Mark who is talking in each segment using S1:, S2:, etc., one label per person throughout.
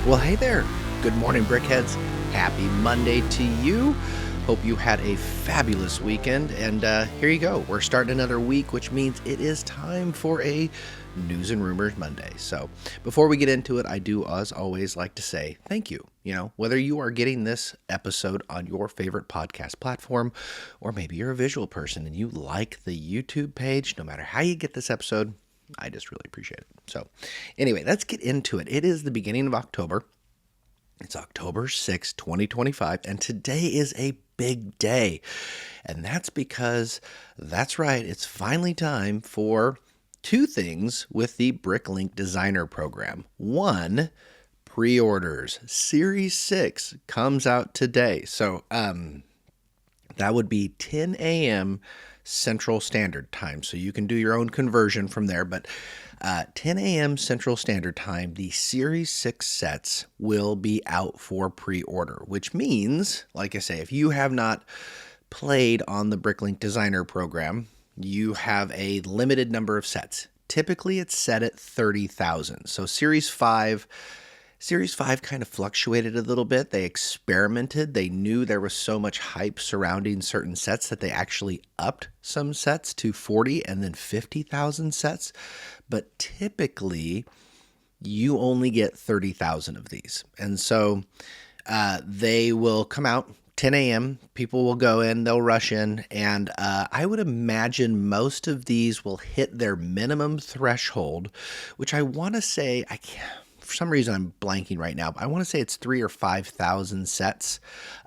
S1: Well, hey there. Good morning, Brickheads. Happy Monday to you. Hope you had a fabulous weekend. And here you go. We're starting another week, which means it is time for a News and Rumors Monday. So before we get into it, I do, as always, like to say thank you. Whether you are getting this episode on your favorite podcast platform, or maybe you're a visual person and you like the YouTube page, no matter how you get this episode, I just really appreciate it. So anyway, let's get into it. It is the beginning of October. It's October 6th, 2025, and today is a big day. And that's because, that's right, it's finally time for two things with the Bricklink Designer Program. One, pre-orders. Series 6 comes out today. So that would be 10 a.m. Central Standard Time. So you can do your own conversion from there. But 10 a.m. Central Standard Time, the Series 6 sets will be out for pre-order, which means, like I say, if you have not played on the Bricklink Designer Program, you have a limited number of sets. Typically, it's set at 30,000. So Series 5 kind of fluctuated a little bit. They experimented. They knew there was so much hype surrounding certain sets that they actually upped some sets to 40 and then 50,000 sets. But typically, you only get 30,000 of these. And so they will come out 10 a.m. People will go in, they'll rush in, and I would imagine most of these will hit their minimum threshold, which I want to say, I can't. For some reason, I'm blanking right now, but I want to say it's 3,000 or 5,000 sets.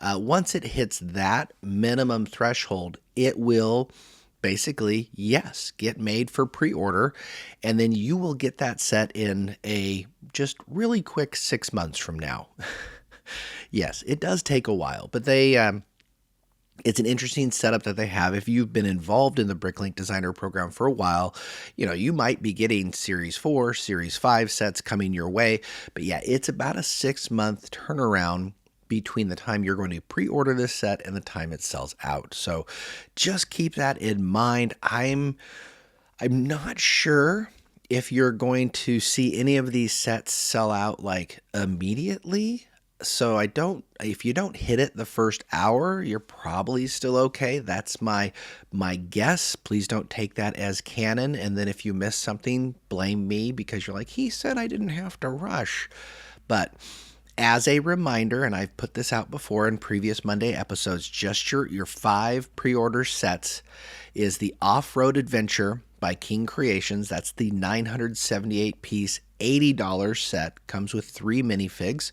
S1: Once it hits that minimum threshold, it will basically, yes, get made for pre-order, and then you will get that set in a just really quick 6 months from now. Yes, it does take a while, but it's an interesting setup that they have. If you've been involved in the Bricklink Designer Program for a while, you might be getting Series 4, Series 5 sets coming your way. But yeah, it's about a 6-month turnaround between the time you're going to pre-order this set and the time it sells out. So just keep that in mind. I'm not sure if you're going to see any of these sets sell out like immediately. So if you don't hit it the first hour, you're probably still okay. That's my guess. Please don't take that as canon. And then if you miss something, blame me because you're like, he said I didn't have to rush. But as a reminder, and I've put this out before in previous Monday episodes, just your 5 pre-order sets is the Off-Road Adventure by King Creations. That's the 978-piece, $80 set. Comes with 3 minifigs.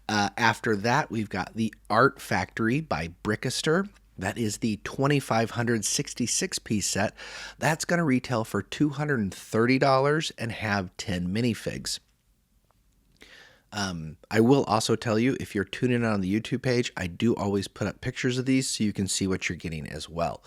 S1: After that, we've got the Art Factory by BrickCast. That is the 2,566-piece set. That's going to retail for $230 and have 10 minifigs. I will also tell you, if you're tuning in on the YouTube page, I do always put up pictures of these so you can see what you're getting as well.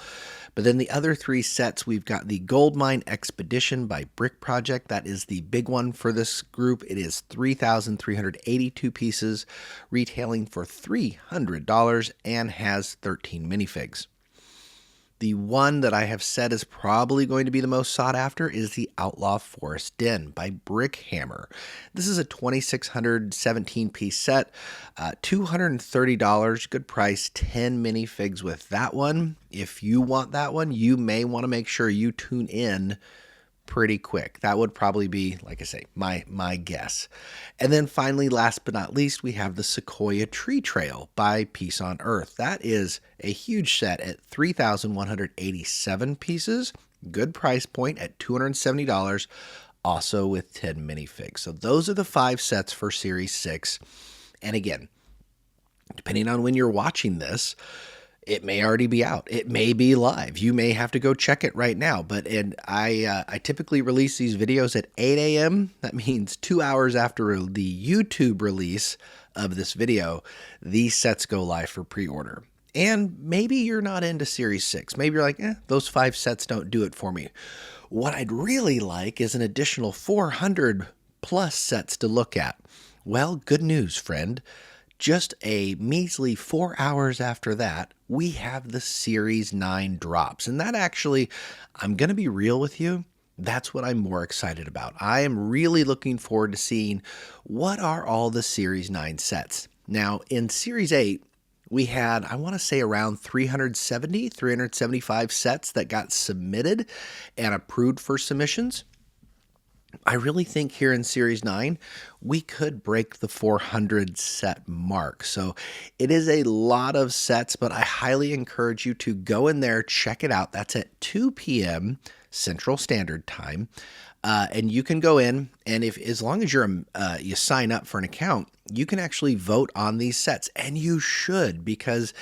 S1: But then the other 3 sets, we've got the Goldmine Expedition by Brick Project. That is the big one for this group. It is 3,382 pieces, retailing for $300 and has 13 minifigs. The one that I have said is probably going to be the most sought after is the Outlaw Forest Den by Brickhammer. This is a 2,617-piece set, $230, good price, 10 minifigs with that one. If you want that one, you may want to make sure you tune in pretty quick. That would probably be, like I say, my guess. And then finally, last but not least, we have the Sequoia Tree Trail by Peace on Earth. That is a huge set at 3,187 pieces. Good price point at $270, also with 10 minifigs. So those are the 5 sets for Series 6. And again, depending on when you're watching this, it may already be out. It may be live. You may have to go check it right now. But I typically release these videos at 8 a.m. That means 2 hours after the YouTube release of this video, these sets go live for pre-order. And maybe you're not into Series 6. Maybe you're like, those 5 sets don't do it for me. What I'd really like is an additional 400 plus sets to look at. Well, good news, friend. Just a measly 4 hours after that, we have the Series 9 drops. And that actually, I'm going to be real with you, That's what I'm more excited about. I am really looking forward to seeing what are all the Series 9 sets. Now, in Series 8, we had, I want to say, around 375 sets that got submitted and approved for submissions. I really think here in Series 9, we could break the 400 set mark. So it is a lot of sets, but I highly encourage you to go in there, check it out. That's at 2 p.m. Central Standard Time. And you can go in, and if as long as you sign up for an account, you can actually vote on these sets. And you should, because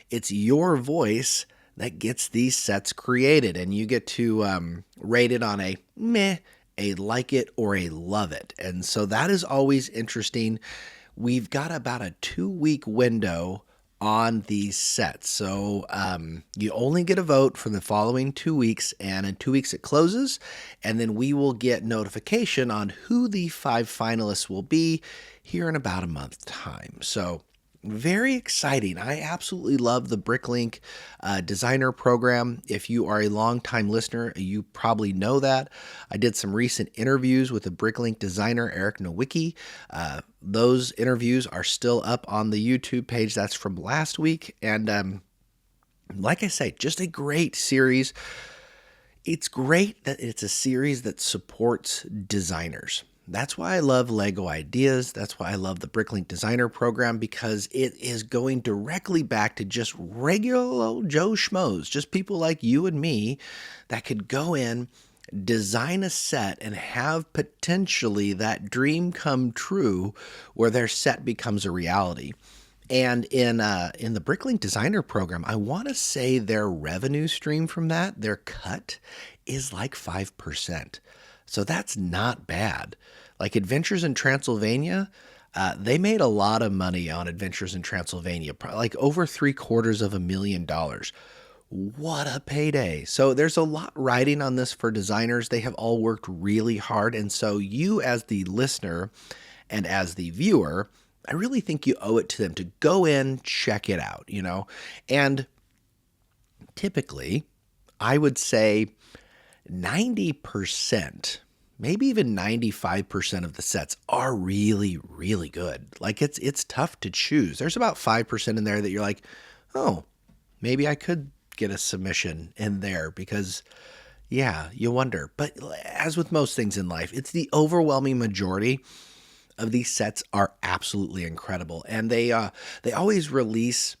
S1: it's your voice that gets these sets created. And you get to rate it on a meh, a like it, or a love it. And so that is always interesting. We've got about a 2-week window on these sets. So you only get a vote for the following 2 weeks, and in 2 weeks it closes, and then we will get notification on who the 5 finalists will be here in about a month's time. So very exciting. I absolutely love the Bricklink Designer Program. If you are a longtime listener, you probably know that. I did some recent interviews with the Bricklink designer, Eric Nowicki. Those interviews are still up on the YouTube page. That's from last week. And like I say, just a great series. It's great that it's a series that supports designers. That's why I love Lego Ideas. That's why I love the Bricklink Designer Program, because it is going directly back to just regular old Joe Schmoes, just people like you and me that could go in, design a set, and have potentially that dream come true where their set becomes a reality. And in the Bricklink Designer Program, I want to say their revenue stream from that, their cut, is like 5%. So that's not bad. Like Adventures in Transylvania, they made a lot of money on Adventures in Transylvania, like over $750,000. What a payday. So there's a lot riding on this for designers. They have all worked really hard. And so you as the listener and as the viewer, I really think you owe it to them to go in, check it out, And typically, I would say 90%, maybe even 95% of the sets are really, really good. Like it's tough to choose. There's about 5% in there that you're like, oh, maybe I could get a submission in there because, yeah, you wonder. But as with most things in life, it's the overwhelming majority of these sets are absolutely incredible. And they always release,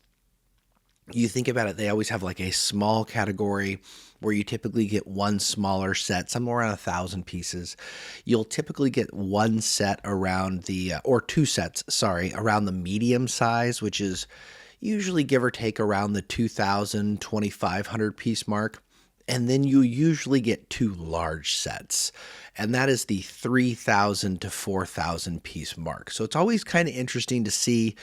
S1: you think about it, they always have like a small category where you typically get one smaller set, somewhere around 1,000 pieces. You'll typically get one set around or 2 sets, around the medium size, which is usually give or take around the 2,000, 2,500 piece mark. And then you usually get 2 large sets, and that is the 3,000 to 4,000 piece mark. So it's always kind of interesting to see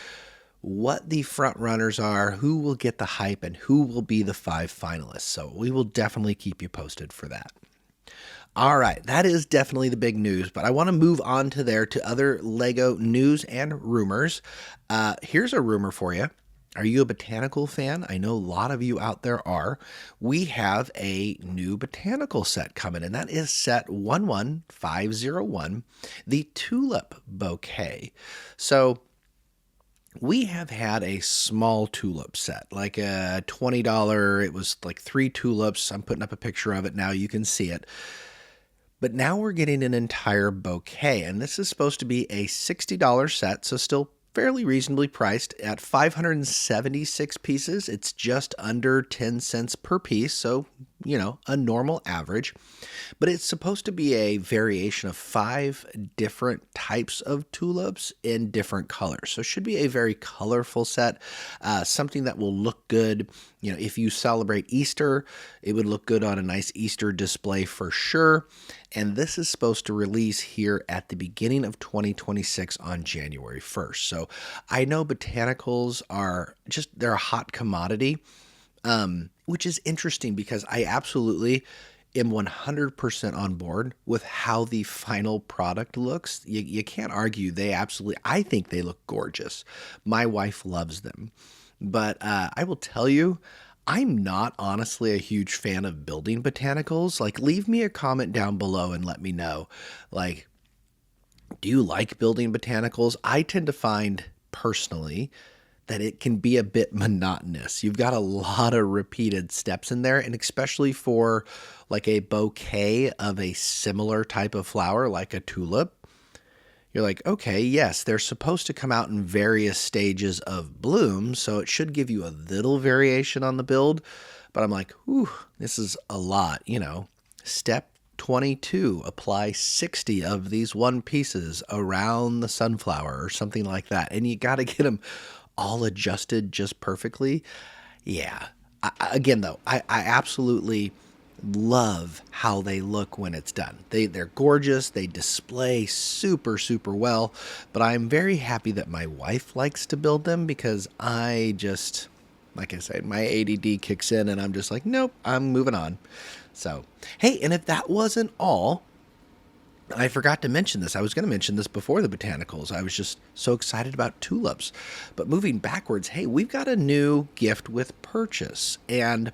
S1: what the front runners are, who will get the hype, and who will be the 5 finalists. So we will definitely keep you posted for that. All right, that is definitely the big news, but I want to move on to other Lego news and rumors. Here's a rumor for you. Are you a botanical fan? I know a lot of you out there are. We have a new botanical set coming, and that is set 11501, the Tulip Bouquet. So we have had a small tulip set, like a $20. It was like 3 tulips. I'm putting up a picture of it now. You can see it. But now we're getting an entire bouquet, and this is supposed to be a $60 set, so still fairly reasonably priced at 576 pieces. It's just under 10 cents per piece, so, a normal average. But it's supposed to be a variation of 5 different types of tulips in different colors. So it should be a very colorful set, something that will look good. If you celebrate Easter, it would look good on a nice Easter display for sure. And this is supposed to release here at the beginning of 2026 on January 1st. So I know botanicals they're a hot commodity, which is interesting because I absolutely am 100% on board with how the final product looks. You can't argue. I think they look gorgeous. My wife loves them. But I will tell you, I'm not honestly a huge fan of building botanicals. Like, leave me a comment down below and let me know. Like, do you like building botanicals? I tend to find personally that it can be a bit monotonous. You've got a lot of repeated steps in there, and especially for like a bouquet of a similar type of flower, like a tulip, you're like, okay, yes, they're supposed to come out in various stages of bloom, so it should give you a little variation on the build. But I'm like, whew, this is a lot, Step 22, apply 60 of these one pieces around the sunflower or something like that. And you got to get them all adjusted just perfectly. Yeah. Again, though, I absolutely love how they look when it's done. They're gorgeous. They display super, super well. But I'm very happy that my wife likes to build them because I just, like I said, my ADD kicks in and I'm just like, nope, I'm moving on. So, hey, and if that wasn't all, I forgot to mention this. I was going to mention this before the botanicals. I was just so excited about tulips. But moving backwards, hey, we've got a new gift with purchase. And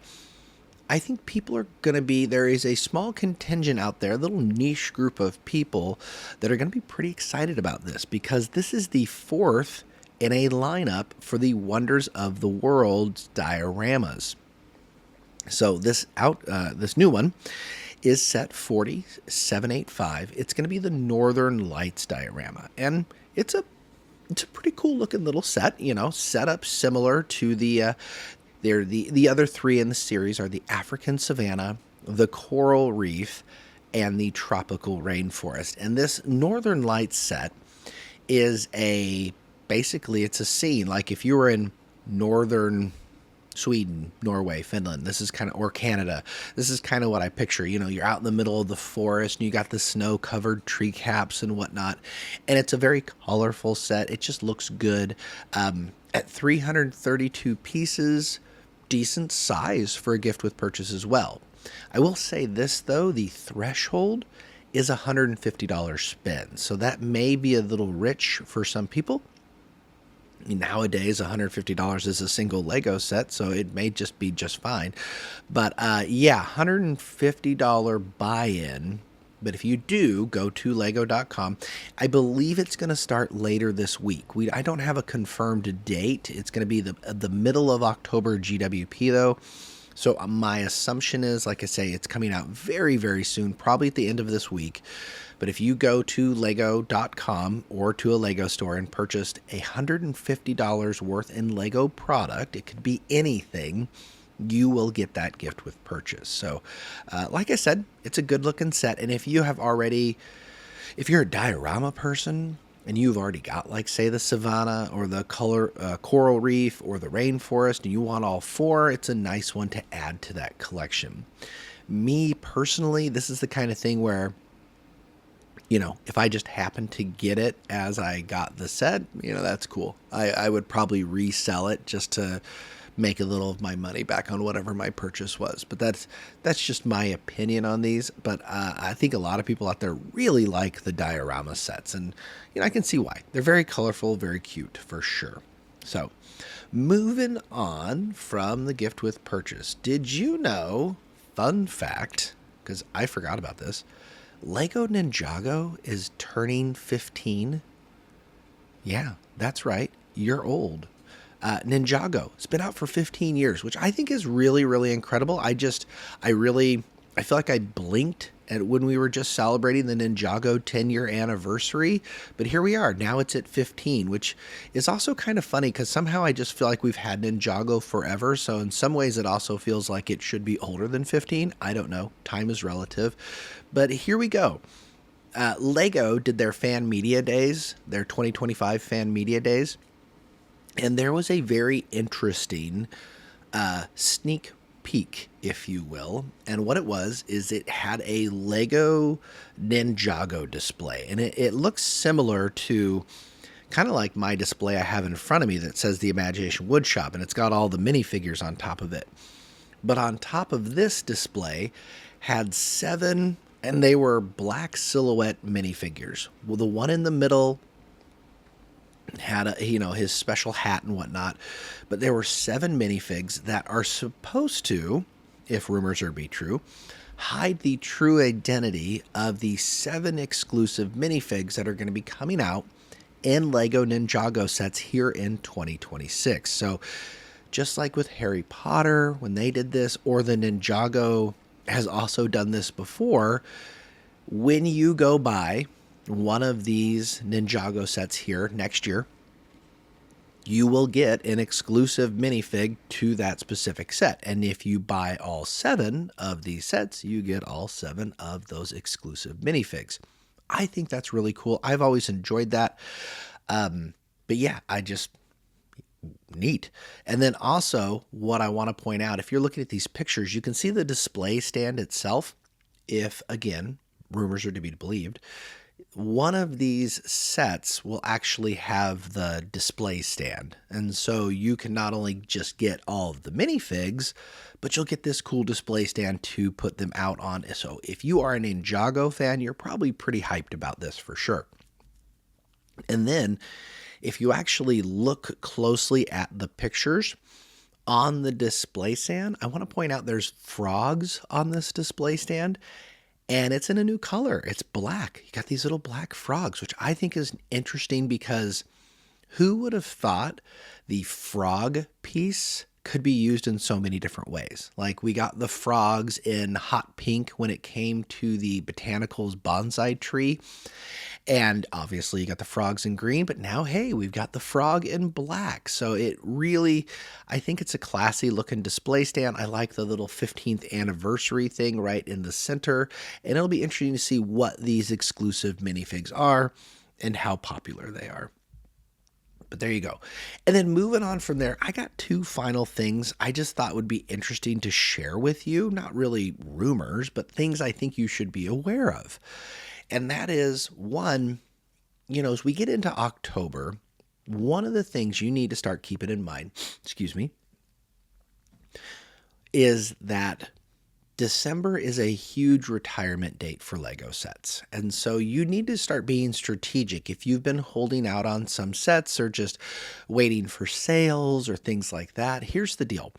S1: I think people are going to be, there is a small contingent out there, a little niche group of people that are going to be pretty excited about this because this is the fourth in a lineup for the Wonders of the World dioramas. So this new one is set 40785. It's going to be the Northern Lights diorama, and it's a pretty cool looking little set. Set up similar to the other three in the series are the African savanna, the Coral Reef, and the Tropical Rainforest. And this Northern Lights set is basically it's a scene like if you were in northern Sweden, Norway, Finland, this is kind of, or Canada, this is kind of what I picture. You're out in the middle of the forest and you got the snow covered tree caps and whatnot. And it's a very colorful set. It just looks good. At 332 pieces, decent size for a gift with purchase as well. I will say this though, the threshold is $150 spend. So that may be a little rich for some people. Nowadays, $150 is a single Lego set, so it may just be just fine. But yeah, $150 buy-in. But if you do, go to lego.com. I believe it's going to start later this week. I don't have a confirmed date. It's going to be the middle of October GWP, though. So my assumption is, like I say, it's coming out very, very soon, probably at the end of this week. But if you go to lego.com or to a Lego store and purchased $150 worth in Lego product, it could be anything, you will get that gift with purchase. So, like I said, it's a good looking set. And if you're a diorama person and you've already got, like, say, the savanna or the coral reef or the rainforest, and you want all four, it's a nice one to add to that collection. Me personally, this is the kind of thing where, if I just happen to get it as I got the set, that's cool. I would probably resell it just to make a little of my money back on whatever my purchase was. But that's just my opinion on these. But I think a lot of people out there really like the diorama sets. And, I can see why. They're very colorful, very cute for sure. So moving on from the gift with purchase. Did you know, fun fact, because I forgot about this, Lego Ninjago is turning 15. Yeah, that's right. You're old. Ninjago, it's been out for 15 years, which I think is really, really incredible. I feel like I blinked at when we were just celebrating the Ninjago 10-year anniversary, but here we are. Now it's at 15, which is also kind of funny because somehow I just feel like we've had Ninjago forever. So in some ways it also feels like it should be older than 15. I don't know. Time is relative. But here we go. Lego did their fan media days, their 2025 fan media days. And there was a very interesting sneak peek, if you will. And what it was is it had a Lego Ninjago display. And it looks similar to kind of like my display I have in front of me that says the Imagination Woodshop. And it's got all the minifigures on top of it. But on top of this display had 7, and they were black silhouette minifigures. Well, the one in the middle had his special hat and whatnot. But there were 7 minifigs that are supposed to, if rumors are to be true, hide the true identity of the 7 exclusive minifigs that are going to be coming out in Lego Ninjago sets here in 2026. So just like with Harry Potter when they did this, or the Ninjago has also done this before, when you go buy one of these Ninjago sets here next year, you will get an exclusive minifig to that specific set. And if you buy all 7 of these sets, you get all 7 of those exclusive minifigs. I think that's really cool. I've always enjoyed that. But yeah, neat. And then also what I want to point out, if you're looking at these pictures, you can see the display stand itself. If, again, rumors are to be believed, one of these sets will actually have the display stand. And so you can not only just get all of the minifigs, but you'll get this cool display stand to put them out on. So if you are an Ninjago fan, you're probably pretty hyped about this for sure. And then if you actually look closely at the pictures on the display stand, I want to point out there's frogs on this display stand. And it's in a new color. It's black. You got these little black frogs, which I think is interesting because who would have thought the frog piece could be used in so many different ways? Like we got the frogs in hot pink when it came to the botanicals bonsai tree. And obviously you got the frogs in green, but now, hey, we've got the frog in black. So it really, I think it's a classy looking display stand. I like the little 15th anniversary thing right in the center. And it'll be interesting to see what these exclusive minifigs are and how popular they are. But there you go. And then moving on from there, I got 2 final things I just thought would be interesting to share with you. Not really rumors, but things I think you should be aware of. And that is, one, as we get into October, one of the things you need to start keeping in mind, is that December is a huge retirement date for Lego sets. And so you need to start being strategic. If you've been holding out on some sets or just waiting for sales or things like that, here's the deal.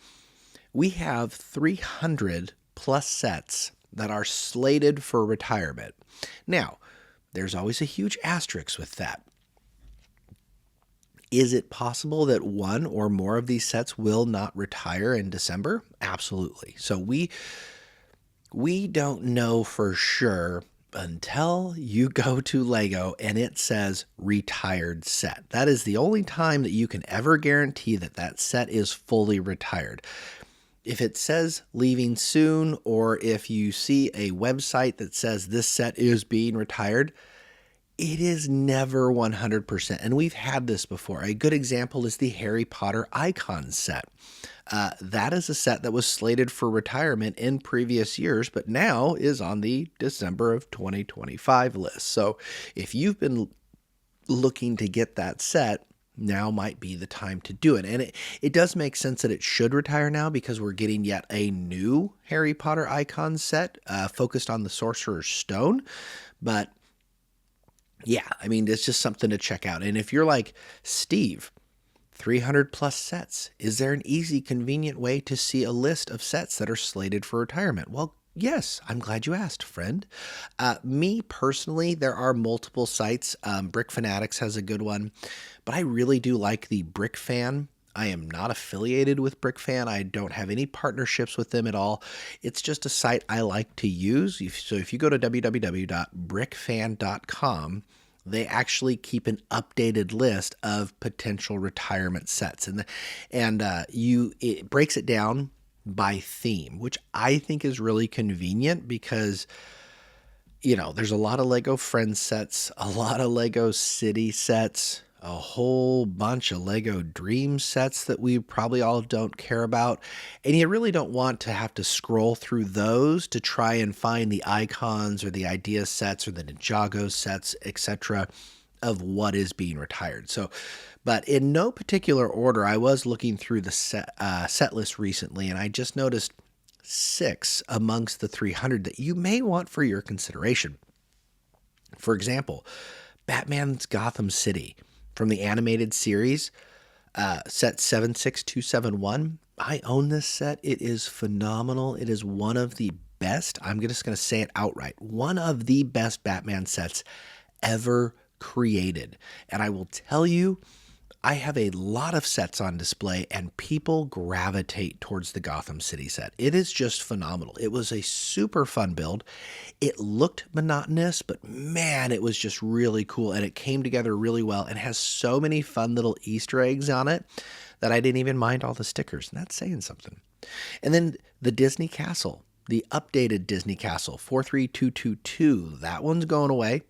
S1: We have 300 plus sets that are slated for retirement. Now, there's always a huge asterisk with that. Is it possible that one or more of these sets will not retire in December? Absolutely. So we don't know for sure until you go to Lego and it says retired set. That is the only time that you can ever guarantee that that set is fully retired. If it says leaving soon, or if you see a website that says this set is being retired, it is never 100%. And we've had this before. A good example is the Harry Potter Icon set. That is a set that was slated for retirement in previous years, but now is on the December of 2025 list. So if you've been looking to get that set, now might be the time to do it. And it does make sense that it should retire now because we're getting yet a new Harry Potter Icon set focused on the Sorcerer's Stone. But yeah, I mean, it's just something to check out. And if you're like, Steve, 300 plus sets, is there an easy, convenient way to see a list of sets that are slated for retirement? Well, yes, I'm glad you asked, friend. Me personally, there are multiple sites. Brick Fanatics has a good one, but I really do like the Brick Fan. I am not affiliated with Brick Fan. I don't have any partnerships with them at all. It's just a site I like to use. So if you go to www.brickfan.com, they actually keep an updated list of potential retirement sets, and it breaks it down by theme, which I think is really convenient because, there's a lot of Lego Friends sets, a lot of Lego City sets, a whole bunch of Lego Dream sets that we probably all don't care about. And you really don't want to have to scroll through those to try and find the icons or the idea sets or the Ninjago sets, etc., of what is being retired. So, but in no particular order, I was looking through the set list recently, and I just noticed 6 amongst the 300 that you may want for your consideration. For example, Batman's Gotham City. from the animated series, set 76271. I own this set. It is phenomenal. It is one of the best, I'm just going to say it outright, one of the best Batman sets ever created. And I will tell you, I have a lot of sets on display and people gravitate towards the Gotham City set. It is just phenomenal. It was a super fun build. It looked monotonous, but man, it was just really cool and it came together really well and has so many fun little Easter eggs on it that I didn't even mind all the stickers. And that's saying something. And then the Disney Castle, the updated Disney Castle 43222, that one's going away.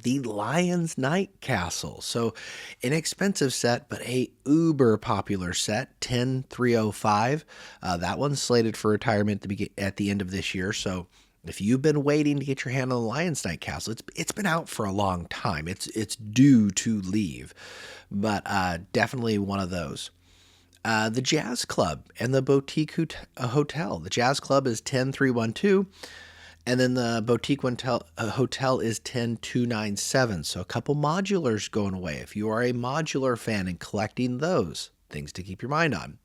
S1: The Lion's Night Castle. So inexpensive set, but a uber popular set, 10305. That one's slated for retirement at the end of this year. So if you've been waiting to get your hand on the Lion's Night Castle, it's been out for a long time. It's due to leave, but definitely one of those. The Jazz Club and the Boutique Hotel. The Jazz Club is 10312. And then the Boutique Hotel is 10297. So a couple modulars going away. If you are a modular fan and collecting those, things to keep your mind on.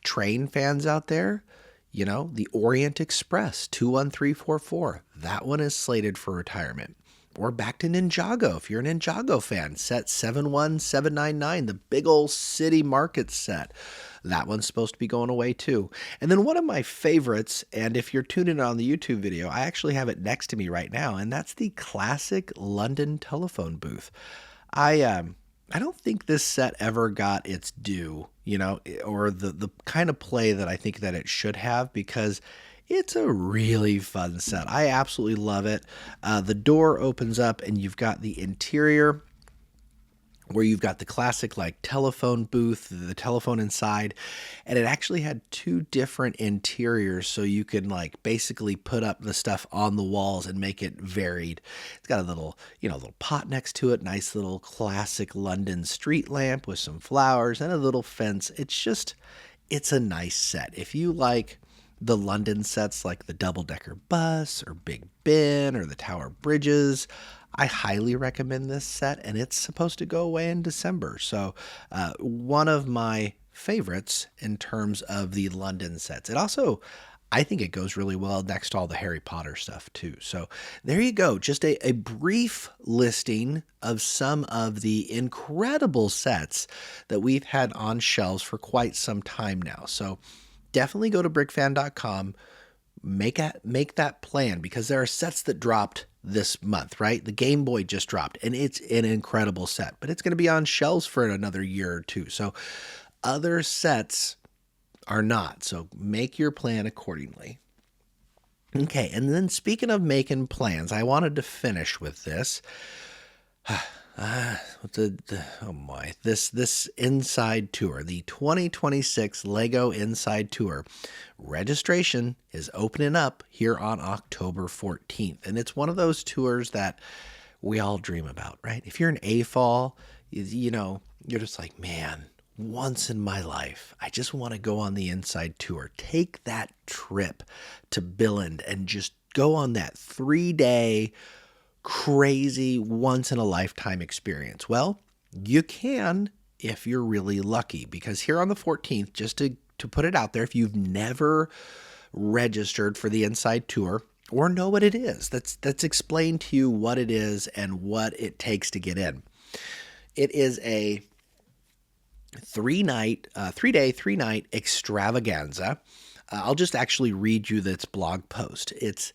S1: Train fans out there, you know, the Orient Express 21344. That one is slated for retirement. Or back to Ninjago. If you're a Ninjago fan, set 71799, the big old city market set. That one's supposed to be going away too. And then one of my favorites, and if you're tuning in on the YouTube video, I actually have it next to me right now, and that's the classic London telephone booth. I don't think this set ever got its due, you know, or the kind of play that I think that it should have, because it's a really fun set. I absolutely love it. The door opens up and you've got the interior where you've got the classic like telephone booth, the telephone inside, and it actually had two different interiors so you can like basically put up the stuff on the walls and make it varied. It's got a little, little pot next to it, nice little classic London street lamp with some flowers and a little fence. It's a nice set. If you like the London sets like the double-decker bus or Big Ben or the Tower Bridges, I highly recommend this set, and it's supposed to go away in December. So one of my favorites in terms of the London sets. It also, I think it goes really well next to all the Harry Potter stuff too. So there you go. Just a brief listing of some of the incredible sets that we've had on shelves for quite some time now. So definitely go to brickfan.com, make that plan, because there are sets that dropped this month, right? The Game Boy just dropped, and it's an incredible set, but it's going to be on shelves for another year or two. So other sets are not. So make your plan accordingly. Okay, and then speaking of making plans, I wanted to finish with this. This inside tour, the 2026 Lego Inside Tour. Registration is opening up here on October 14th, and it's one of those tours that we all dream about, right? If you're an AFOL, you're just like, man, once in my life, I just want to go on the Inside Tour. Take that trip to Billund and just go on that 3-day crazy once-in-a-lifetime experience. Well, you can if you're really lucky, because here on the 14th, just to put it out there, if you've never registered for the Inside Tour or know what it is, that's explained to you what it is and what it takes to get in. It is a 3-day, 3-night extravaganza. I'll just actually read you this blog post. It's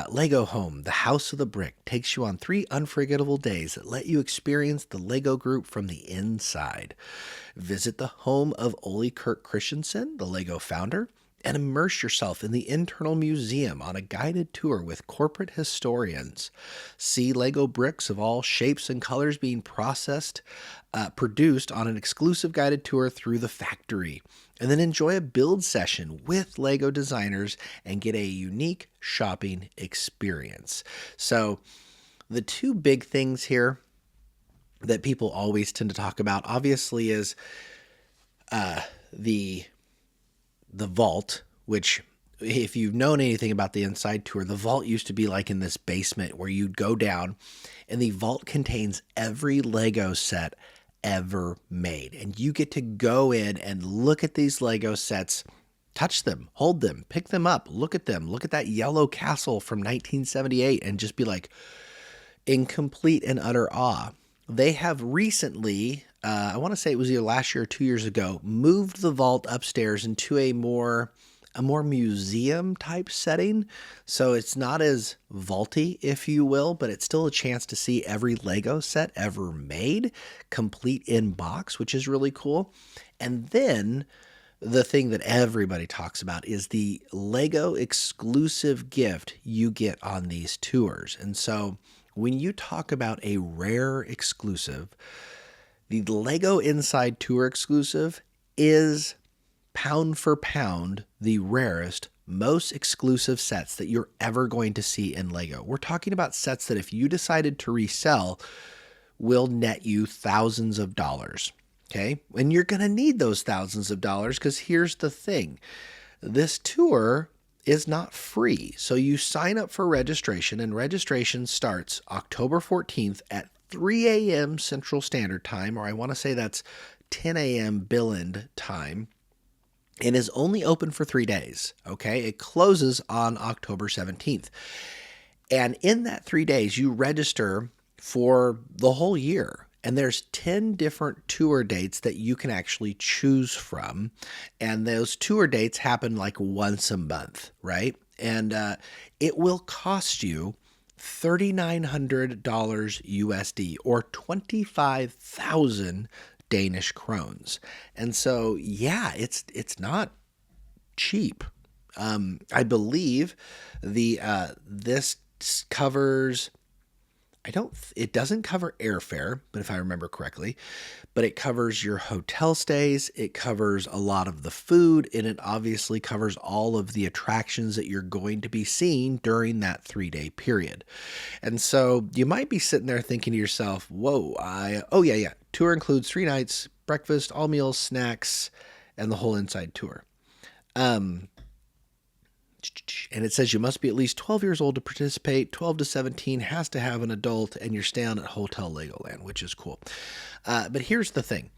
S1: Lego Home, the House of the Brick, takes you on 3 unforgettable days that let you experience the Lego group from the inside. Visit the home of Ole Kirk Christensen, the Lego founder, and immerse yourself in the internal museum on a guided tour with corporate historians. See Lego bricks of all shapes and colors being produced on an exclusive guided tour through the factory. And then enjoy a build session with Lego designers and get a unique shopping experience. So the two big things here that people always tend to talk about, obviously, is the vault, which if you've known anything about the inside tour, the vault used to be like in this basement where you'd go down, and the vault contains every Lego set ever made. And you get to go in and look at these Lego sets, touch them, hold them, pick them up, look at them, look at that yellow castle from 1978, and just be like in complete and utter awe. They have recently, I want to say it was either last year or 2 years ago, moved the vault upstairs into a more museum type setting. So it's not as vaulty, if you will, but it's still a chance to see every Lego set ever made, complete in box, which is really cool. And then the thing that everybody talks about is the Lego exclusive gift you get on these tours. And so when you talk about a rare exclusive, the Lego Inside Tour exclusive is pound for pound the rarest, most exclusive sets that you're ever going to see in Lego. We're talking about sets that if you decided to resell will net you thousands of dollars. Okay? And you're going to need those thousands of dollars because here's the thing. This tour is not free. So you sign up for registration, and registration starts October 14th at 3 a.m. Central Standard Time, or I want to say that's 10 a.m. Billund time, and is only open for 3 days. Okay? It closes on October 17th. And in that 3 days, you register for the whole year. And there's 10 different tour dates that you can actually choose from. And those tour dates happen like once a month, right? And it will cost you $3,900 USD or 25,000 Danish krones. And so, yeah, it's not cheap. I believe this covers... it doesn't cover airfare, but if I remember correctly, but it covers your hotel stays, it covers a lot of the food, and it obviously covers all of the attractions that you're going to be seeing during that 3-day period. And so you might be sitting there thinking to yourself, whoa, yeah. Tour includes 3 nights, breakfast, all meals, snacks, and the whole inside tour. And it says you must be at least 12 years old to participate. 12 to 17 has to have an adult, and you're staying at Hotel Legoland, which is cool. But here's the thing.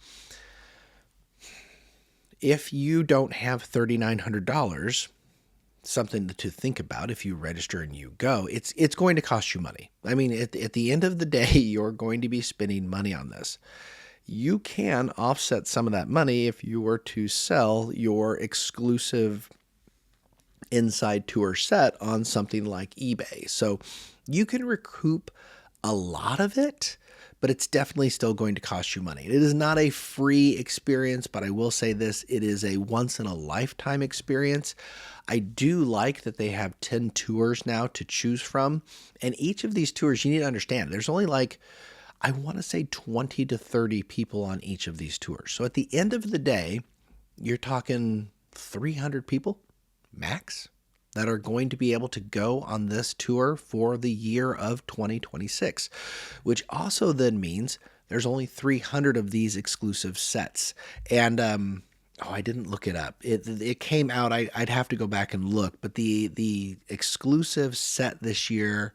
S1: If you don't have $3,900, something to think about if you register and you go, it's going to cost you money. I mean, at the end of the day, you're going to be spending money on this. You can offset some of that money if you were to sell your exclusive inside tour set on something like eBay. So you can recoup a lot of it, but it's definitely still going to cost you money. It is not a free experience, but I will say this, it is a once in a lifetime experience. I do like that they have 10 tours now to choose from. And each of these tours, you need to understand, there's only like, I want to say 20 to 30 people on each of these tours. So at the end of the day, you're talking 300 people max that are going to be able to go on this tour for the year of 2026, which also then means there's only 300 of these exclusive sets. And I didn't look it up. It came out. I'd have to go back and look, but the exclusive set this year,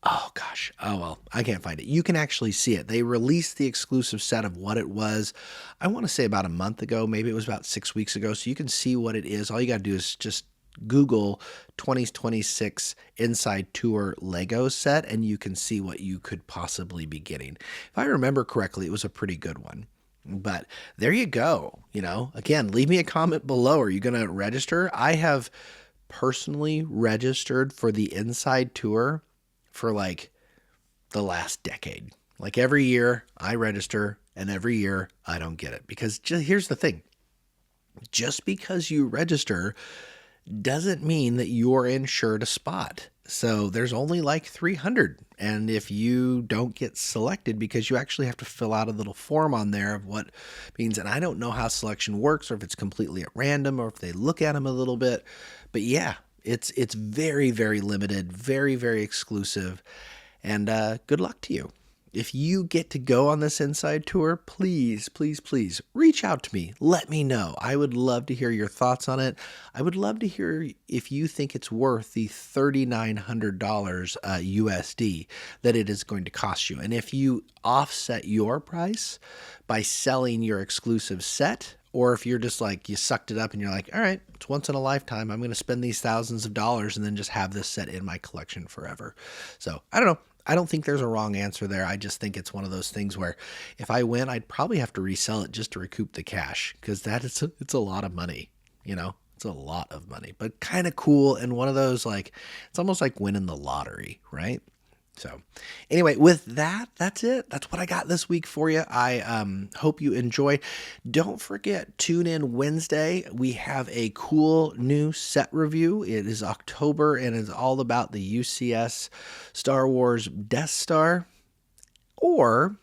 S1: oh gosh, oh well, I can't find it. You can actually see it. They released the exclusive set of what it was, I want to say about a month ago, maybe it was about 6 weeks ago, so you can see what it is. All you got to do is just Google 2026 Inside Tour Lego set, and you can see what you could possibly be getting. If I remember correctly, it was a pretty good one. But there you go. Again, leave me a comment below. Are you going to register? I have personally registered for the Inside Tour for like the last decade. Like every year I register, and every year I don't get it. Because here's the thing. Just because you register doesn't mean that you're insured a spot. So there's only like 300. And if you don't get selected, because you actually have to fill out a little form on there of what means, and I don't know how selection works, or if it's completely at random, or if they look at them a little bit. But yeah, it's very, very limited, very, very exclusive. And good luck to you. if you get to go on this inside tour, please, please, please reach out to me. Let me know. I would love to hear your thoughts on it. I would love to hear if you think it's worth the $3,900 USD that it is going to cost you. And if you offset your price by selling your exclusive set, or if you're just like, you sucked it up and you're like, all right, it's once in a lifetime. I'm going to spend these thousands of dollars and then just have this set in my collection forever. So I don't know. I don't think there's a wrong answer there. I just think it's one of those things where if I win, I'd probably have to resell it just to recoup the cash, because it's a lot of money, It's a lot of money, but kind of cool. And one of those, like, it's almost like winning the lottery, right? So anyway, with that, that's it. That's what I got this week for you. I hope you enjoy. Don't forget, tune in Wednesday. We have a cool new set review. It is October and it's all about the UCS Star Wars Death Star, or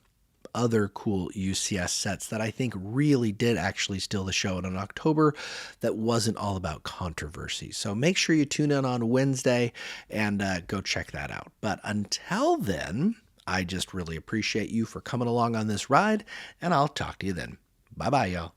S1: other cool UCS sets that I think really did actually steal the show in October that wasn't all about controversy. So make sure you tune in on Wednesday and go check that out. But until then, I just really appreciate you for coming along on this ride, and I'll talk to you then. Bye-bye, y'all.